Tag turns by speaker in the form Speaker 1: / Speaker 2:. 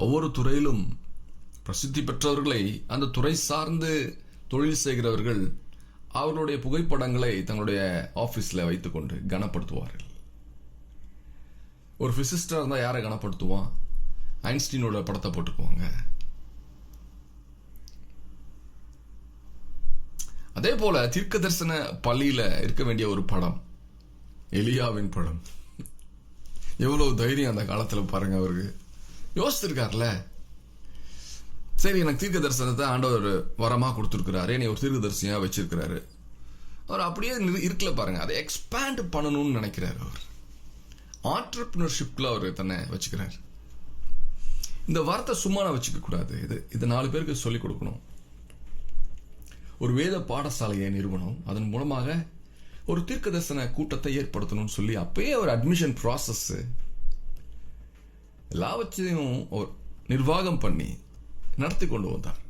Speaker 1: ஒவ்வொரு துறையிலும் பிரசித்தி பெற்றவர்களை, அந்த துறை சார்ந்து தொழில் செய்கிறவர்கள் அவர்களுடைய புகைப்படங்களை தங்களுடைய ஆபீஸ்ல வைத்துக்கொண்டு கனப்படுத்துவார்கள். ஒரு பிசிஸ்டா இருந்தா யாரை கனப்படுத்துவான்? ஐன்ஸ்டீனோட படத்தை போட்டுக்குவாங்க. அதே போல தீர்க்க தரிசன பள்ளியில இருக்க வேண்டிய ஒரு படம் எலியாவின் படம். எவ்வளவு தைரியம் அந்த காலத்துல பாருங்க. அவருக்கு யோசிச்சிருக்காருல, சரி எனக்கு தீர்க்க தரிசனத்தை ஆண்டவர் வரமா கொடுத்துருக்கிறாரு, என்னை ஒரு தீர்க்க தரிசனியா வச்சிருக்கிறாரு. அவர் அப்படியே இருக்கல பாருங்க, அதை எக்ஸ்பேண்ட் பண்ணணும்னு நினைக்கிறாரு. அவர் ஆண்டர்பிரினர்ஷிப்ல அவர் தன்னை வச்சுக்கிறார். இந்த வார்த்தை சும்மா நான் வச்சுக்க கூடாது. இது 4 பேருக்கு சொல்லிக் கொடுக்கணும். ஒரு வேத பாடசாலையை நிறுவனம், அதன் மூலமாக ஒரு தீர்க்க தரிசன கூட்டத்தை ஏற்படுத்தணும்னு சொல்லி அப்பயே ஒரு அட்மிஷன் ப்ராசஸ் எல்லாவற்றையும் நிர்வாகம் பண்ணி நடத்தி கொண்டு வந்தார்.